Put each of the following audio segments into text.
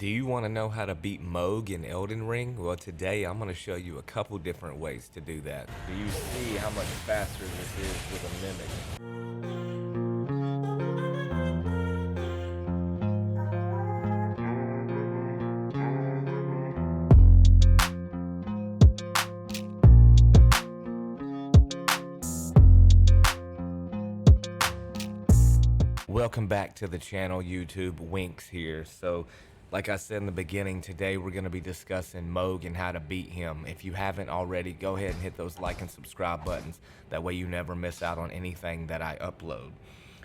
Do you want to know how to beat Mohg in Elden Ring? Well, today I'm going to show you a couple different ways to do that. Do you see how much faster this is with a mimic? Welcome back to the channel, YouTube. Winks here. So, like I said in the beginning, today we're going to be discussing Mohg and how to beat him. If you haven't already, go ahead and hit those like and subscribe buttons. That way you never miss out on anything that I upload.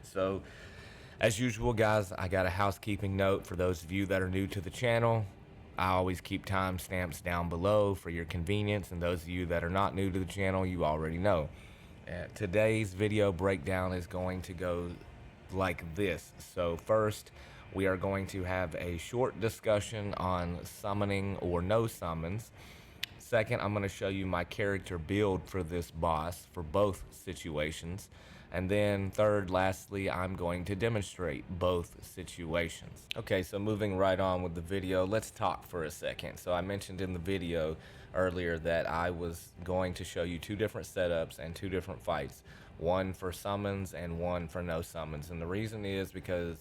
So, as usual, guys, I got a housekeeping note for those of you that are new to the channel. I always keep timestamps down below for your convenience, and those of you that are not new to the channel, you already know. Today's video breakdown is going to go like this. So first, we are going to have a short discussion on summoning or no summons. Second, I'm going to show you my character build for this boss for both situations. And then third, lastly, I'm going to demonstrate both situations. Okay, so moving right on with the video, let's talk for a second. So I mentioned in the video earlier that I was going to show you two different setups and two different fights. One for summons and one for no summons. And the reason is because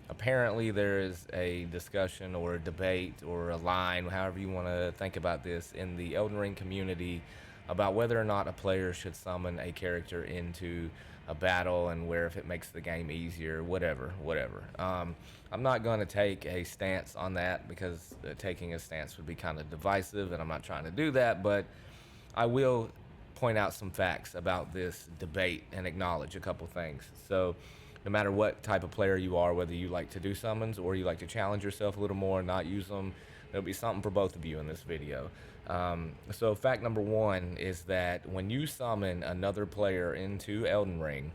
apparently there is a discussion or a debate or a line, however you want to think about this, in the Elden Ring community about whether or not a player should summon a character into a battle and where if it makes the game easier, whatever. I'm not going to take a stance on that because taking a stance would be kind of divisive, and I'm not trying to do that, but I will point out some facts about this debate and acknowledge a couple things. So no matter what type of player you are, whether you like to do summons or you like to challenge yourself a little more and not use them, there'll be something for both of you in this video. So fact number one is that when you summon another player into Elden Ring,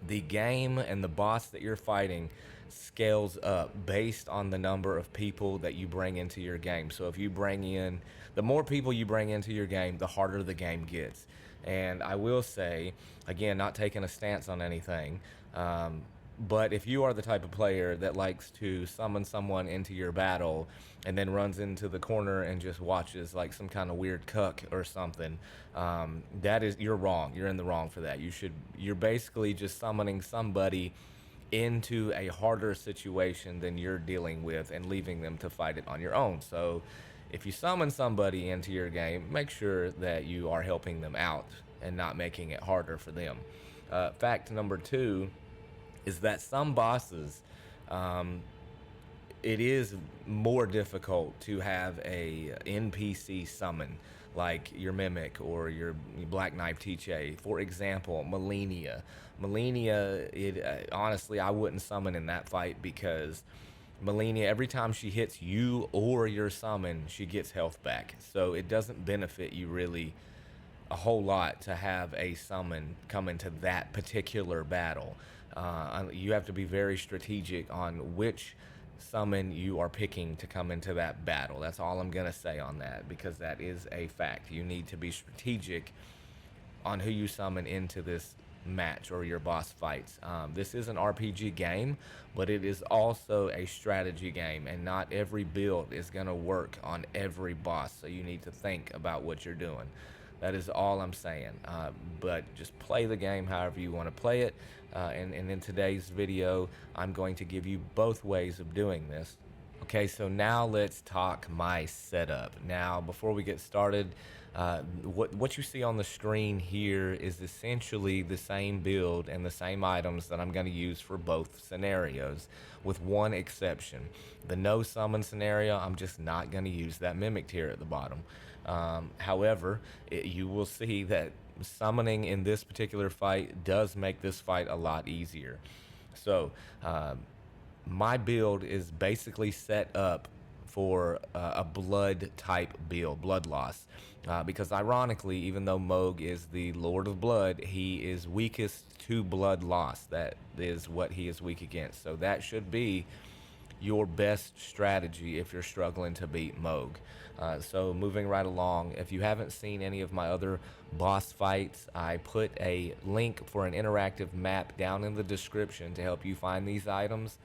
the game and the boss that you're fighting scales up based on the number of people that you bring into your game. So if you bring in, the more people you bring into your game, the harder the game gets. And I will say, again, not taking a stance on anything, but if you are the type of player that likes to summon someone into your battle and then runs into the corner and just watches like some kind of weird cuck or something, you're wrong. You're in the wrong for that. You're basically just summoning somebody into a harder situation than you're dealing with and leaving them to fight it on your own. So if you summon somebody into your game, make sure that you are helping them out and not making it harder for them. Fact number two is that some bosses, it is more difficult to have a NPC summon, like your Mimic or your Black Knife Tiche. For example, Melania. Honestly, I wouldn't summon in that fight because Melania, every time she hits you or your summon, she gets health back. So it doesn't benefit you really a whole lot to have a summon come into that particular battle. You have to be very strategic on which summon you are picking to come into that battle. That's all I'm going to say on that, because that is a fact. You need to be strategic on who you summon into this match or your boss fights. This is an RPG game, but it is also a strategy game, and not every build is going to work on every boss, so you need to think about what you're doing. That is all I'm saying. But just play the game however you want to play it. And in today's video, I'm going to give you both ways of doing this. Okay, so now let's talk my setup. Now, before we get started, what you see on the screen here is essentially the same build and the same items that I'm going to use for both scenarios, with one exception. The no summon scenario, I'm just not going to use that Mimic tier at the bottom. However, you will see that summoning in this particular fight does make this fight a lot easier. So, my build is basically set up for a blood type build, blood loss. Because ironically, even though Mohg is the Lord of Blood, he is weakest to blood loss. That is what he is weak against. So that should be your best strategy if you're struggling to beat Mohg. So moving right along, if you haven't seen any of my other boss fights, I put a link for an interactive map down in the description to help you find these items.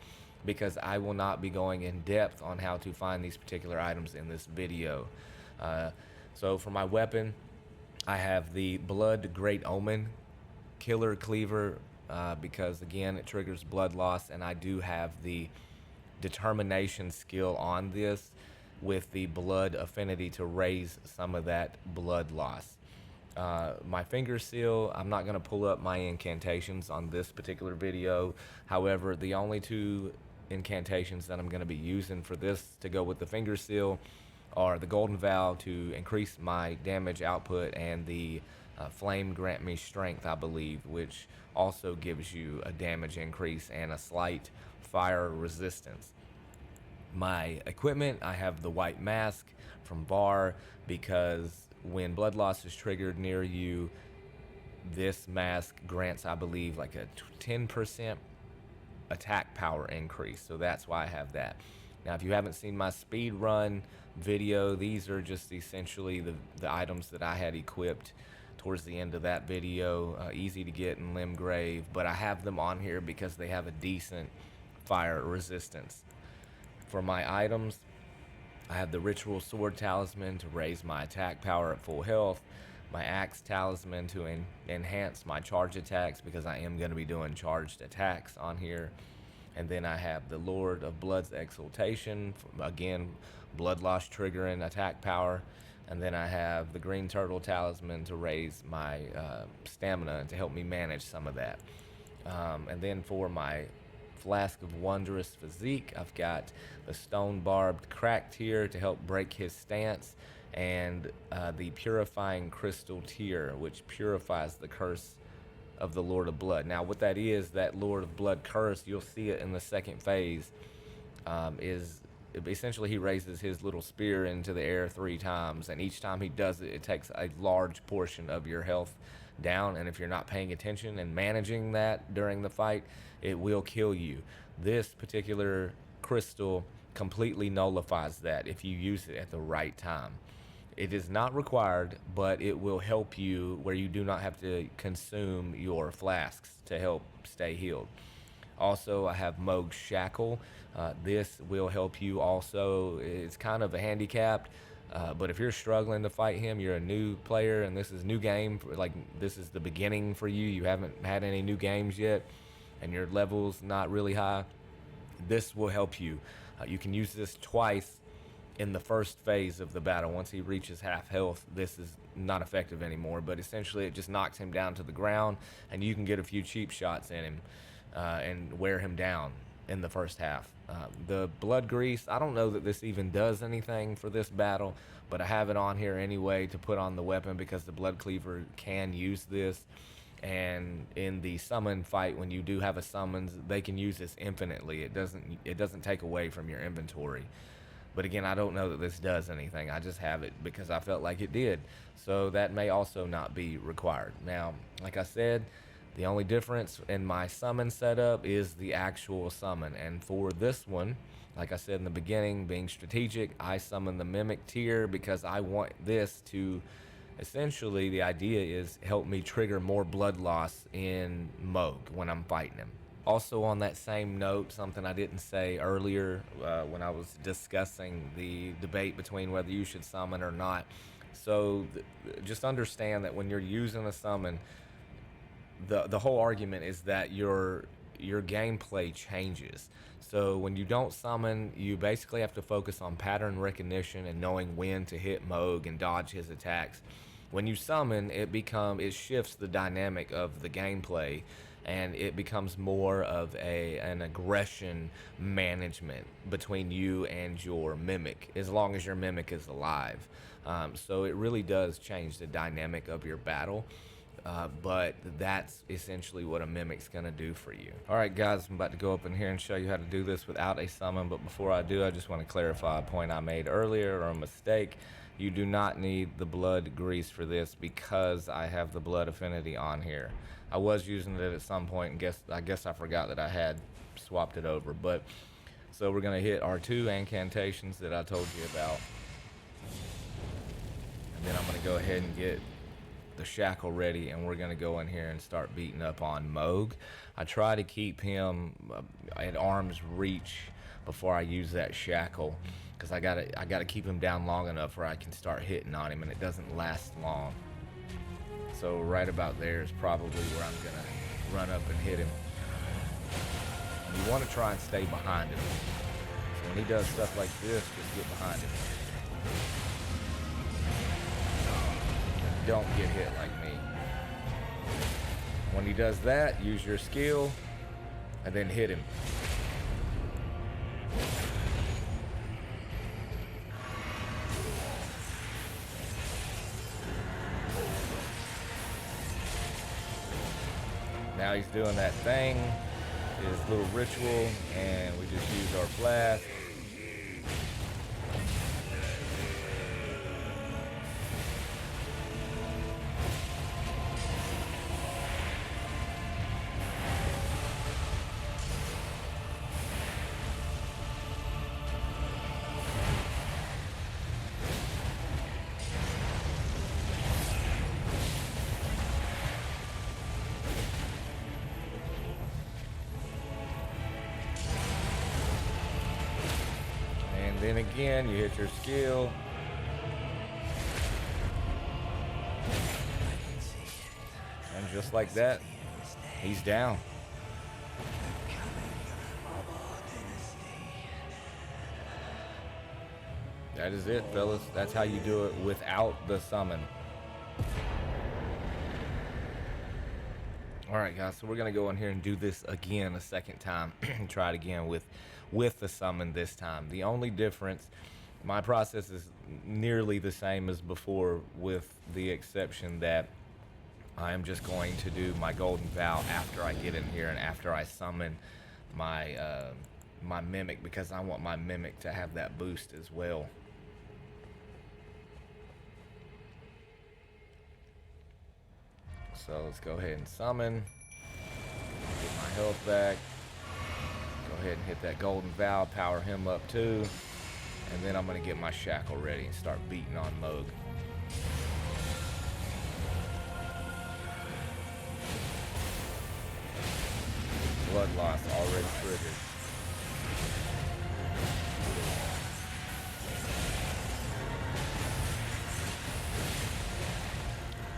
because I will not be going in depth on how to find these particular items in this video. Uh, so for my weapon, I have the Blood Great Omen Killer Cleaver, because again it triggers blood loss, and I do have the determination skill on this with the blood affinity to raise some of that blood loss. My finger seal, I'm not going to pull up my incantations on this particular video. However, the only two incantations that I'm going to be using for this to go with the finger seal are the Golden Vow to increase my damage output, and the Flame Grant Me Strength, I believe, which also gives you a damage increase and a slight fire resistance. My equipment, I have the white mask from Bar, because when blood loss is triggered near you, this mask grants, I believe, like a 10% attack power increase. So that's why I have that. Now, if you haven't seen my speed run video, these are just essentially the items that I had equipped towards the end of that video. Easy to get in Limgrave, but I have them on here because they have a decent fire resistance. For my items, I have the Ritual Sword Talisman to raise my attack power at full health, my Axe Talisman to enhance my charge attacks, because I am going to be doing charged attacks on here. And then I have the Lord of Blood's Exaltation, again, blood loss triggering attack power. And then I have the Green Turtle Talisman to raise my stamina and to help me manage some of that. And then for my Flask of Wondrous Physique, I've got the Stone Barbed Crack Tier to help break his stance, and the Purifying Crystal Tier, which purifies the curse of the Lord of Blood. Now, what that is, that Lord of Blood curse, you'll see it in the second phase, is essentially he raises his little spear into the air 3 times, and each time he does it, it takes a large portion of your health down, and if you're not paying attention and managing that during the fight, it will kill you. This particular crystal completely nullifies that if you use it at the right time. It is not required, but it will help you where you do not have to consume your flasks to help stay healed. Also, I have Mohg Shackle. This will help you also. It's kind of a handicapped, but if you're struggling to fight him, you're a new player, and this is new game, like this is the beginning for you. You haven't had any new games yet, and your level's not really high. This will help you. You can use this twice in the first phase of the battle. Once he reaches half health, this is not effective anymore, but essentially it just knocks him down to the ground, and you can get a few cheap shots in him and wear him down in the first half. The Blood Grease, I don't know that this even does anything for this battle, but I have it on here anyway to put on the weapon because the Blood Cleaver can use this. And in the summon fight, when you do have a summons, they can use this infinitely. It doesn't take away from your inventory. But again, I don't know that this does anything. I just have it because I felt like it did. So that may also not be required. Now, like I said, the only difference in my summon setup is the actual summon. And for this one, like I said in the beginning, being strategic, I summon the Mimic tier because I want this to, essentially the idea is help me trigger more blood loss in Mohg when I'm fighting him. Also on that same note, something I didn't say earlier when I was discussing the debate between whether you should summon or not. So just understand that when you're using a summon, the whole argument is that your gameplay changes. So when you don't summon, you basically have to focus on pattern recognition and knowing when to hit Mohg and dodge his attacks. When you summon, it shifts the dynamic of the gameplay, and it becomes more of an aggression management between you and your Mimic, as long as your Mimic is alive. So it really does change the dynamic of your battle. But that's essentially what a Mimic's gonna do for you. Alright guys, I'm about to go up in here and show you how to do this without a summon, but before I do, I just want to clarify a point I made earlier, or a mistake. You do not need the blood grease for this because I have the blood affinity on here. I was using it at some point, and I guess I forgot that I had swapped it over. But so we're gonna hit our 2 incantations that I told you about, and then I'm gonna go ahead and get the shackle ready, and we're gonna go in here and start beating up on Mohg. I try to keep him at arm's reach before I use that shackle, because I gotta keep him down long enough where I can start hitting on him, and it doesn't last long. So right about there is probably where I'm gonna run up and hit him. You want to try and stay behind him. So when he does stuff like this, just get behind him. Don't get hit like me. When he does that, use your skill and then hit him. Now he's doing that thing, his little ritual, and we just use our blast. Then again, you hit your skill. And just like that, he's down. That is it, fellas. That's how you do it without the summon. Alright guys, so we're going to go in here and do this again a second time. Try it again with the summon this time. The only difference, my process is nearly the same as before, with the exception that I am just going to do my golden vow after I get in here and after I summon my my mimic, because I want my mimic to have that boost as well. So let's go ahead and summon, get my health back, go ahead and hit that golden vow, power him up too, and then I'm going to get my shackle ready and start beating on Mohg. Blood loss already triggered.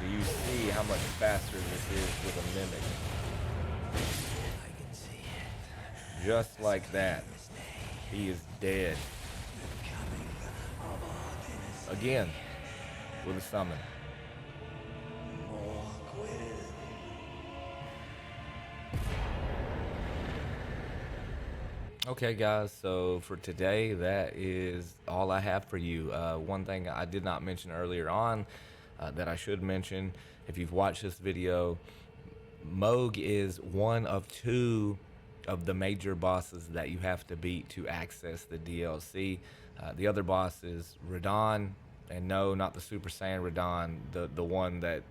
Do you see how much faster this is with a mimic? I can see it. Just like that. He is dead. Again, with a summon. Okay guys, so for today, that is all I have for you. One thing I did not mention earlier on, that I should mention, if you've watched this video, Mohg is one of 2 of the major bosses that you have to beat to access the DLC. The other boss is Radahn, and no, not the Super Saiyan Radahn, the one that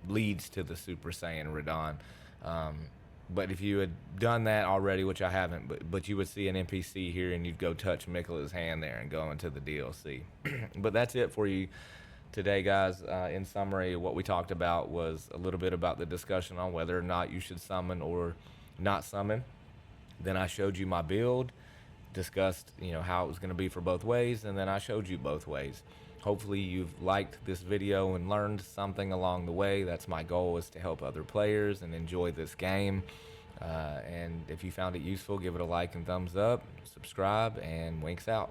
leads to the Super Saiyan Radahn. But if you had done that already, which I haven't, but you would see an NPC here and you'd go touch Mikla's hand there and go into the DLC. But that's it for you today, guys. In summary, what we talked about was a little bit about the discussion on whether or not you should summon or not summon. Then I showed you my build, discussed how it was going to be for both ways, and then I showed you both ways. Hopefully you've liked this video and learned something along the way. That's my goal, is to help other players and enjoy this game. And if you found it useful, give it a like and thumbs up, subscribe, and Winks out.